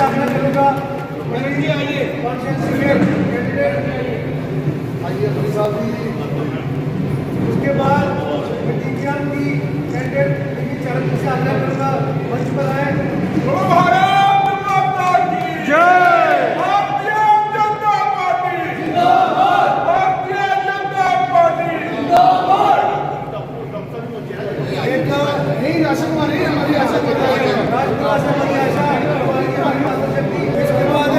आग्रह करूँगा उसके बाद विज्ञान की कैंडिडेट चरण से आग्रह करूँगा मंच पर आए। भारत माता की जय। भारतीय जनता पार्टी जिंदाबाद, भारतीय जनता पार्टी जिंदाबाद। एक नहीं राशन वाली हमारी आशा करता है राजनिवास हमारी आशा इसके बाद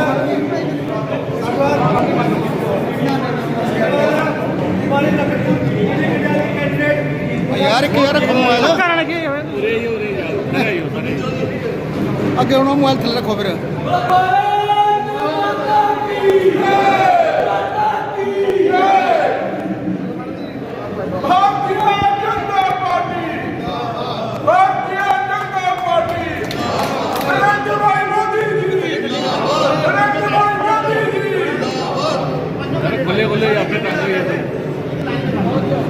यार कि यार मोबाइल अगे उन्होंने मोबाइल थले रखो फिर भारतीय जनता पार्टी, भारतीय जनता पार्टी, नरेंद्र भाई मोदी जी, नरेंद्र भाई मोदी जी। खुले खुले अपने टांगे ये थे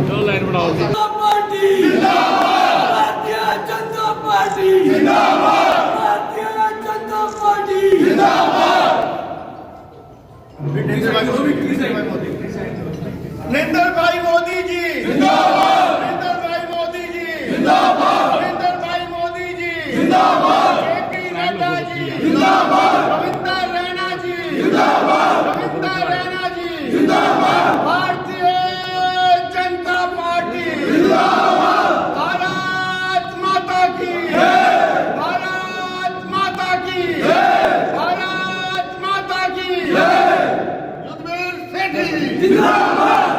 चलो लाइन बनाओ जी पार्टी जिंदाबाद, भारतीय जनता पार्टी जिंदाबाद, भारतीय जनता पार्टी जिंदाबाद। नरेंद्र भाई मोदी जी जिंदाबाद, नरेंद्र भाई मोदी जी जिंदाबाद, नरेंद्र भाई मोदी जी जिंदाबाद, जेपी नड्डा जी जिंदाबाद, रविंद्र रैना जी जिंदाबाद, रविंद्र रैना जी जिंदाबाद, भारतीय जनता पार्टी जिंदाबाद, भारत माता की जय, भारत माता की जय, भारत माता की जय। युद्धवीर सेठी जिंदाबाद,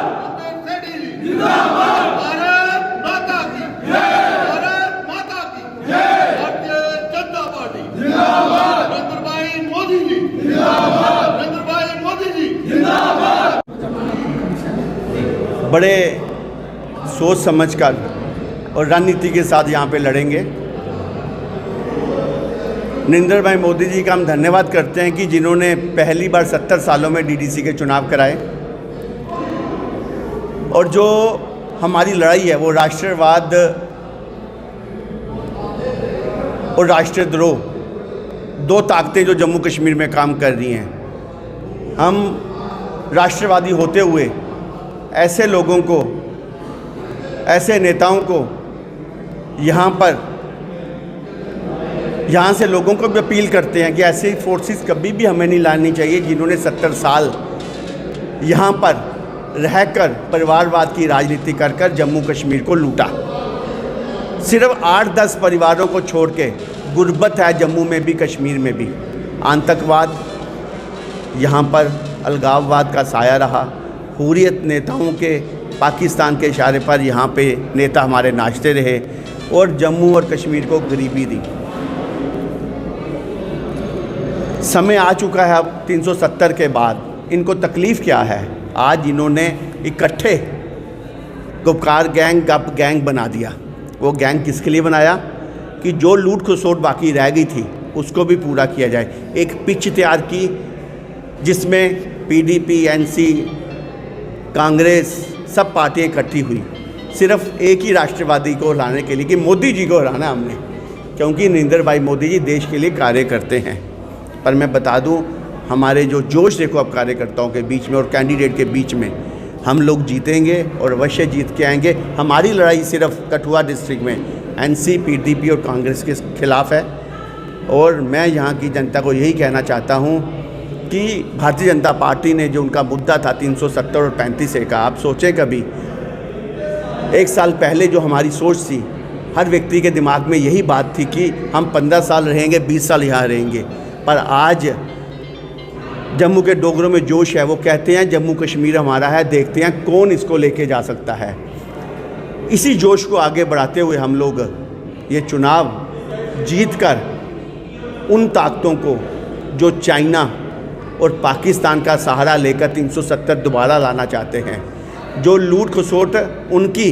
जिंदाबाद, भारत माता की जय, भारत माता की जय, भारतीय जनता पार्टी जिंदाबाद, नरेंद्र भाई मोदी जी जिंदाबाद, नरेंद्र भाई मोदी जी जिंदाबाद। बड़े सोच समझकर और रणनीति के साथ यहाँ पे लड़ेंगे। नरेंद्र भाई मोदी जी का हम धन्यवाद करते हैं कि जिन्होंने पहली बार 70 सालों में डीडीसी के चुनाव कराए और जो हमारी लड़ाई है वो राष्ट्रवाद और राष्ट्रद्रोह दो ताकतें जो जम्मू कश्मीर में काम कर रही हैं। हम राष्ट्रवादी होते हुए ऐसे लोगों को, ऐसे नेताओं को यहाँ से लोगों को भी अपील करते हैं कि ऐसी फोर्सेस कभी भी हमें नहीं लानी चाहिए जिन्होंने 70 साल यहाँ पर रहकर परिवारवाद की राजनीति कर कर जम्मू कश्मीर को लूटा। सिर्फ 8-10 परिवारों को छोड़ के गुर्बत है जम्मू में भी, कश्मीर में भी। आतंकवाद यहाँ पर अलगाववाद का साया रहा। हुर्रियत नेताओं के पाकिस्तान के इशारे पर यहाँ पे नेता हमारे नाचते रहे और जम्मू और कश्मीर को गरीबी दी। समय आ चुका है अब 370 के बाद। इनको तकलीफ़ क्या है? आज इन्होंने इकट्ठे गुपकार गैंग, गप गैंग बना दिया। वो गैंग किसके लिए बनाया? कि जो लूट खसोट बाकी रह गई थी उसको भी पूरा किया जाए। एक पिच तैयार की जिसमें पीडीपी, एनसी, कांग्रेस सब पार्टियां इकट्ठी हुई सिर्फ एक ही राष्ट्रवादी को हराने के लिए कि मोदी जी को हराना हमने, क्योंकि नरेंद्र भाई मोदी जी देश के लिए कार्य करते हैं। पर मैं बता दूं, हमारे जो जोश देखो अब कार्यकर्ताओं के बीच में और कैंडिडेट के बीच में, हम लोग जीतेंगे और अवश्य जीत के आएंगे। हमारी लड़ाई सिर्फ कठुआ डिस्ट्रिक्ट में एनसी, पीडीपी और कांग्रेस के खिलाफ़ है। और मैं यहाँ की जनता को यही कहना चाहता हूँ कि भारतीय जनता पार्टी ने जो उनका मुद्दा था 370 और 35A का, आप सोचें कभी 1 साल पहले जो हमारी सोच थी, हर व्यक्ति के दिमाग में यही बात थी कि हम 15 साल रहेंगे, 20 साल यहाँ रहेंगे। पर आज जम्मू के डोगरों में जोश है। वो कहते हैं जम्मू कश्मीर हमारा है, देखते हैं कौन इसको लेके जा सकता है। इसी जोश को आगे बढ़ाते हुए हम लोग ये चुनाव जीतकर उन ताकतों को जो चाइना और पाकिस्तान का सहारा लेकर 370 दोबारा लाना चाहते हैं, जो लूट खसोट उनकी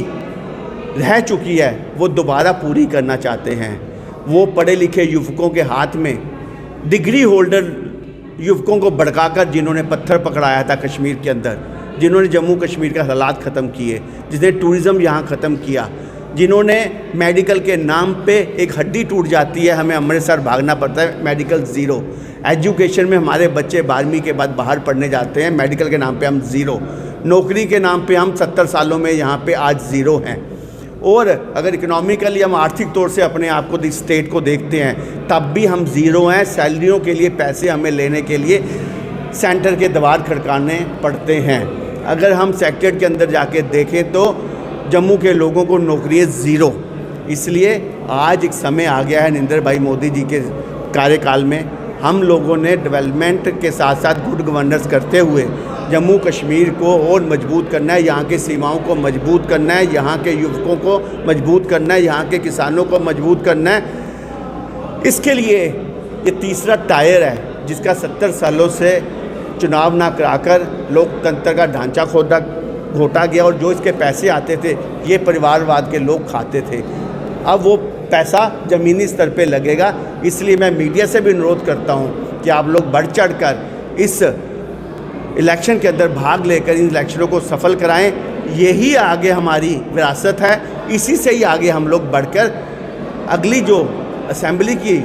रह चुकी है वो दोबारा पूरी करना चाहते हैं। वो पढ़े लिखे युवकों के हाथ में, डिग्री होल्डर युवकों को भड़काकर जिन्होंने पत्थर पकड़ाया था कश्मीर के अंदर, जिन्होंने जम्मू कश्मीर का हालात ख़त्म किए, जिसने टूरिज़्म यहाँ ख़त्म किया, जिन्होंने मेडिकल के नाम पे एक हड्डी टूट जाती है, हमें अमृतसर भागना पड़ता है, मेडिकल ज़ीरो। एजुकेशन में हमारे बच्चे 12वीं के बाद बाहर पढ़ने जाते हैं, मेडिकल के नाम पे हम ज़ीरो। नौकरी के नाम पे हम 70 सालों में यहाँ पे आज ज़ीरो हैं। और अगर इकोनॉमिकली हम आर्थिक तौर से अपने आप को स्टेट को देखते हैं तब भी हम ज़ीरो हैं। सैलरियों के लिए पैसे हमें लेने के लिए सेंटर के द्वार खड़काने पड़ते हैं। अगर हम सेक्टर के अंदर जाके देखें तो जम्मू के लोगों को नौकरियाँ ज़ीरो। इसलिए आज एक समय आ गया है नरेंद्र भाई मोदी जी के कार्यकाल में, हम लोगों ने डेवलपमेंट के साथ साथ गुड गवर्नेंस करते हुए जम्मू कश्मीर को और मजबूत करना है, यहाँ की सीमाओं को मजबूत करना है, यहाँ के युवकों को मजबूत करना है, यहाँ के किसानों को मजबूत करना है। इसके लिए ये तीसरा टायर है जिसका 70 सालों से चुनाव ना कराकर लोकतंत्र का ढांचा घोटा गया और जो इसके पैसे आते थे ये परिवारवाद के लोग खाते थे। अब वो पैसा ज़मीनी स्तर पे लगेगा। इसलिए मैं मीडिया से भी अनुरोध करता हूँ कि आप लोग बढ़ चढ़ कर इस इलेक्शन के अंदर भाग लेकर इन इलेक्शनों को सफल कराएं। यही आगे हमारी विरासत है, इसी से ही आगे हम लोग बढ़कर अगली जो असेंबली की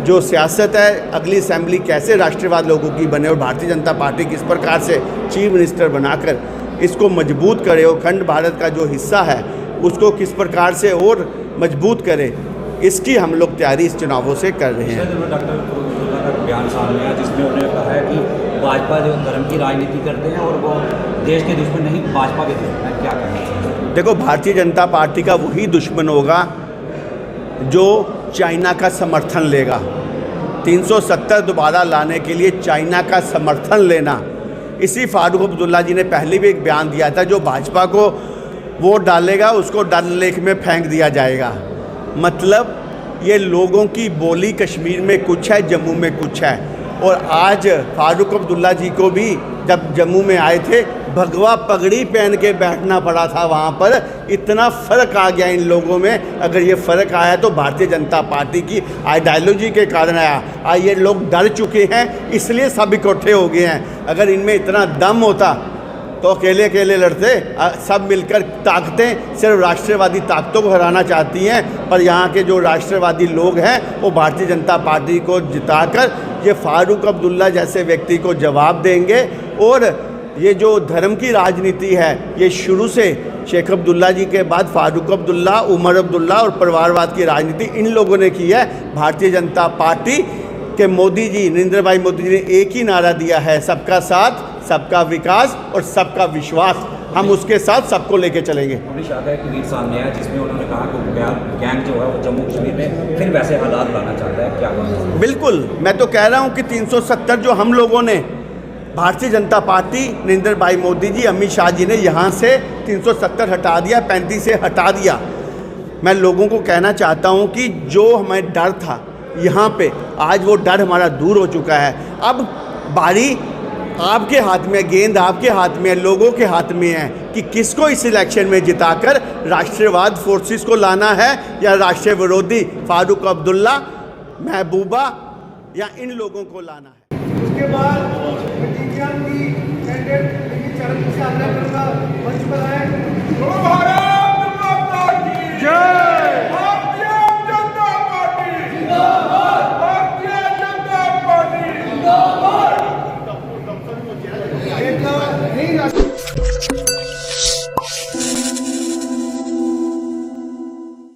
जो सियासत है, अगली असेंबली कैसे राष्ट्रवाद लोगों की बने और भारतीय जनता पार्टी किस प्रकार से चीफ मिनिस्टर बनाकर इसको मजबूत करे और अखंड भारत का जो हिस्सा है उसको किस प्रकार से और मजबूत करे, इसकी हम लोग तैयारी इस चुनावों से कर रहे हैं। डॉक्टर फरूखुल्लाह का बयान सामने आया जिसमें उन्होंने कहा है कि भाजपा जो धर्म की राजनीति करते हैं और वो देश के दुश्मन नहीं भाजपा के दुश्मन है, क्या कहना चाहिए? देखो, भारतीय जनता पार्टी का वही दुश्मन होगा जो चाइना का समर्थन लेगा। 370 दोबारा लाने के लिए चाइना का समर्थन लेना, इसी फारूक अब्दुल्ला जी ने पहले भी एक बयान दिया था, जो भाजपा को वोट डालेगा उसको डल लेक में फेंक दिया जाएगा। मतलब ये लोगों की बोली कश्मीर में कुछ है, जम्मू में कुछ है। और आज फारूक अब्दुल्ला जी को भी जब जम्मू में आए थे भगवा पगड़ी पहन के बैठना पड़ा था वहाँ पर। इतना फ़र्क आ गया इन लोगों में। अगर ये फ़र्क आया तो भारतीय जनता पार्टी की आइडियोलॉजी के कारण आया। ये लोग डर चुके हैं, इसलिए सब इकट्ठे हो गए हैं। अगर इनमें इतना दम होता तो अकेले अकेले लड़ते। सब मिलकर ताकतें सिर्फ राष्ट्रवादी ताकतों को हराना चाहती हैं, पर यहाँ के जो राष्ट्रवादी लोग हैं वो भारतीय जनता पार्टी को जिताकर ये फारूक अब्दुल्ला जैसे व्यक्ति को जवाब देंगे। और ये जो धर्म की राजनीति है ये शुरू से शेख अब्दुल्ला जी के बाद फारूक अब्दुल्ला, उमर अब्दुल्ला और परिवारवाद की राजनीति इन लोगों ने की है। भारतीय जनता पार्टी के मोदी जी, नरेंद्र भाई मोदी जी ने एक ही नारा दिया है, सबका साथ, सबका विकास और सबका विश्वास। हम उसके साथ सबको लेके चलेंगे। अमित शाह का एक ट्वीट सामने आया जिसमें उन्होंने कहा कि गैंग जो है वो जम्मू कश्मीर में फिर वैसे हालात लाना चाहता है, क्या कहना? बिल्कुल, मैं तो कह रहा हूँ कि 370 जो हम लोगों ने भारतीय जनता पार्टी, नरेंद्र भाई मोदी जी, अमित शाह जी ने यहाँ से 370 हटा दिया, 35 से हटा दिया। मैं लोगों को कहना चाहता हूँ कि जो हमें डर था यहाँ पे, आज वो डर हमारा दूर हो चुका है। अब बारी आपके हाथ में, गेंद आपके हाथ में, लोगों के हाथ में है कि किसको इस इलेक्शन में जिताकर राष्ट्रवाद फोर्सेस को लाना है या राष्ट्रीय विरोधी फारूक अब्दुल्ला, महबूबा या इन लोगों को लाना है। उसके बाद की कैंडिडेट चरण से आग्रह करूंगा मंच पर आए।